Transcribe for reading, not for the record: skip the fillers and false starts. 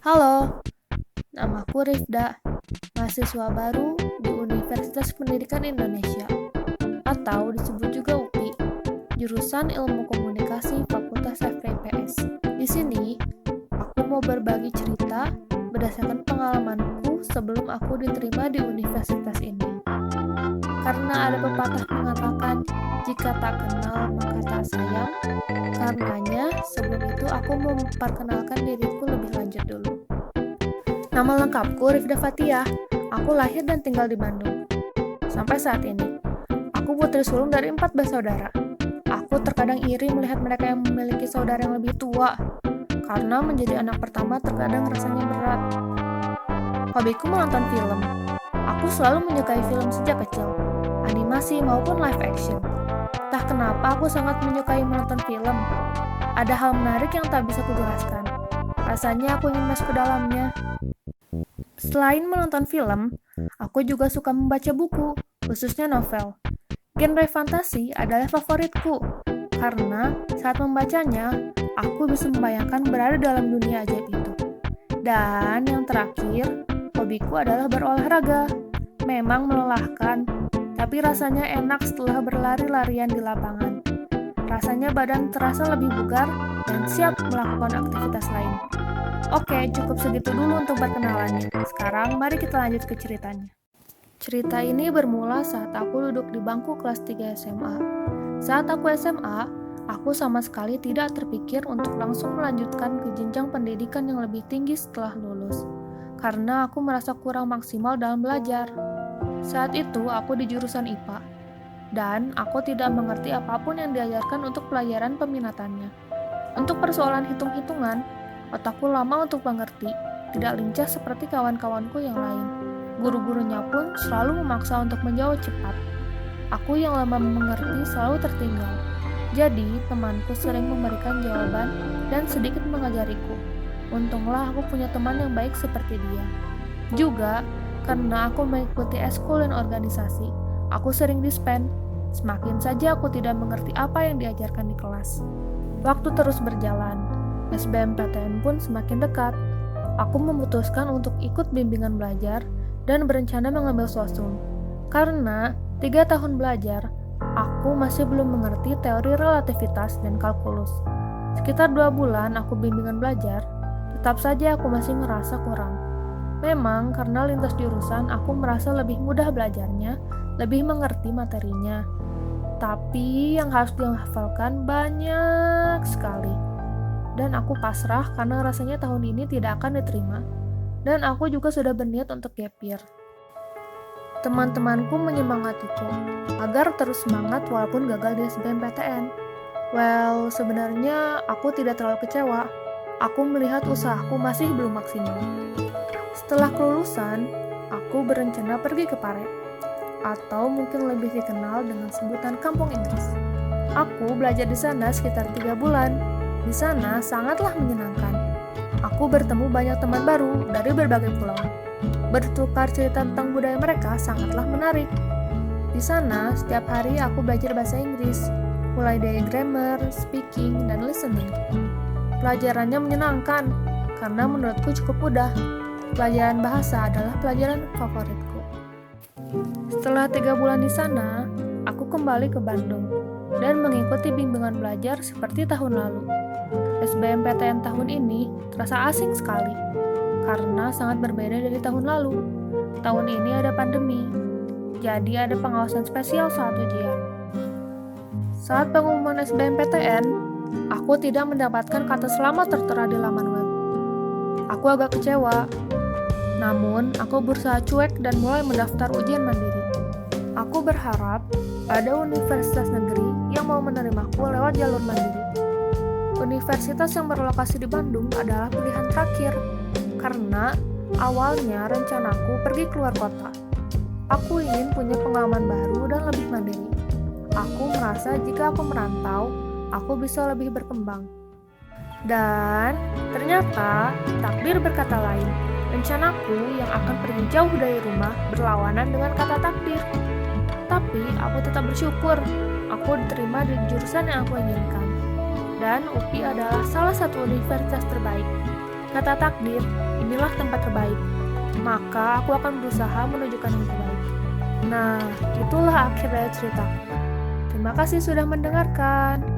Halo, namaku Rifda, mahasiswa baru di Universitas Pendidikan Indonesia, atau disebut juga UPI, jurusan Ilmu Komunikasi Fakultas FPIPS. Di sini, aku mau berbagi cerita berdasarkan pengalamanku sebelum aku diterima di universitas ini. Karena ada pepatah mengatakan, jika tak kenal maka tak sayang, karenanya sebelum itu aku mau memperkenalkan diriku lebih lanjut dulu. Nama lengkapku Rifda Fathiyah. Aku lahir dan tinggal di Bandung. Sampai saat ini, aku putri sulung dari 4 bersaudara. Aku terkadang iri melihat mereka yang memiliki saudara yang lebih tua, karena menjadi anak pertama terkadang rasanya berat. Hobiku menonton film. Aku selalu menyukai film sejak kecil, animasi maupun live action. Entah kenapa aku sangat menyukai menonton film. Ada hal menarik yang tak bisa kujelaskan. Rasanya aku ingin masuk ke dalamnya. Selain menonton film, aku juga suka membaca buku, khususnya novel. Genre fantasi adalah favoritku, karena saat membacanya, aku bisa membayangkan berada dalam dunia ajaib itu. Dan yang terakhir, hobiku adalah berolahraga. Memang melelahkan, tapi rasanya enak setelah berlari-larian di lapangan. Rasanya badan terasa lebih bugar dan siap melakukan aktivitas lain. Oke, cukup segitu dulu untuk perkenalannya. Sekarang mari kita lanjut ke ceritanya. Cerita ini bermula saat aku duduk di bangku kelas 3 SMA. Saat aku SMA, aku sama sekali tidak terpikir untuk langsung melanjutkan ke jenjang pendidikan yang lebih tinggi setelah lulus. Karena aku merasa kurang maksimal dalam belajar. Saat itu aku di jurusan IPA. Dan aku tidak mengerti apapun yang diajarkan untuk pelajaran peminatannya. Untuk persoalan hitung-hitungan, otakku lama untuk mengerti, tidak lincah seperti kawan-kawanku yang lain. Guru-gurunya pun selalu memaksa untuk menjawab cepat. Aku yang lama mengerti selalu tertinggal. Jadi, temanku sering memberikan jawaban dan sedikit mengajariku. Untunglah aku punya teman yang baik seperti dia. Juga, karena aku mengikuti eskul dan organisasi, aku sering dispen. Semakin saja aku tidak mengerti apa yang diajarkan di kelas. Waktu terus berjalan. SBMPTN pun semakin dekat. Aku memutuskan untuk ikut bimbingan belajar dan berencana mengambil sosum. Karena 3 tahun belajar, aku masih belum mengerti teori relativitas dan kalkulus. Sekitar 2 bulan aku bimbingan belajar, tetap saja aku masih merasa kurang. Memang karena lintas jurusan aku merasa lebih mudah belajarnya, lebih mengerti materinya. Tapi yang harus dihafalkan banyak sekali. Dan aku pasrah karena rasanya tahun ini tidak akan diterima. Dan aku juga sudah berniat untuk gap year. Teman-temanku menyemangatiku agar terus semangat walaupun gagal di SBMPTN. Well, sebenarnya aku tidak terlalu kecewa. Aku melihat usahaku masih belum maksimal. Setelah kelulusan, aku berencana pergi ke Pare, atau mungkin lebih dikenal dengan sebutan Kampung Inggris. Aku belajar di sana sekitar 3 bulan. Di sana sangatlah menyenangkan. Aku bertemu banyak teman baru dari berbagai pulau. Bertukar cerita tentang budaya mereka sangatlah menarik. Di sana, setiap hari aku belajar bahasa Inggris, mulai dari grammar, speaking, dan listening. Pelajarannya menyenangkan, karena menurutku cukup mudah. Pelajaran bahasa adalah pelajaran favoritku. Setelah 3 bulan di sana, aku kembali ke Bandung dan mengikuti bimbingan belajar seperti tahun lalu. SBMPTN tahun ini terasa asing sekali, karena sangat berbeda dari tahun lalu. Tahun ini ada pandemi, jadi ada pengawasan spesial saat ujian. Saat pengumuman SBMPTN, aku tidak mendapatkan kata selamat tertera di laman web. Aku agak kecewa, namun aku berusaha cuek dan mulai mendaftar ujian mandiri. Aku berharap ada universitas negeri yang mau menerimaku lewat jalur mandiri. Universitas yang berlokasi di Bandung adalah pilihan terakhir, karena awalnya rencanaku pergi keluar kota. Aku ingin punya pengalaman baru dan lebih mandiri. Aku merasa jika aku merantau, aku bisa lebih berkembang. Dan ternyata takdir berkata lain. Rencanaku yang akan pergi jauh dari rumah berlawanan dengan kata takdir. Tapi aku tetap bersyukur aku diterima di jurusan yang aku inginkan. Dan UPI adalah salah satu universitas terbaik. Kata takdir, inilah tempat terbaik. Maka aku akan berusaha menunjukkan yang terbaik. Nah, itulah akhir dari ceritaku. Terima kasih sudah mendengarkan.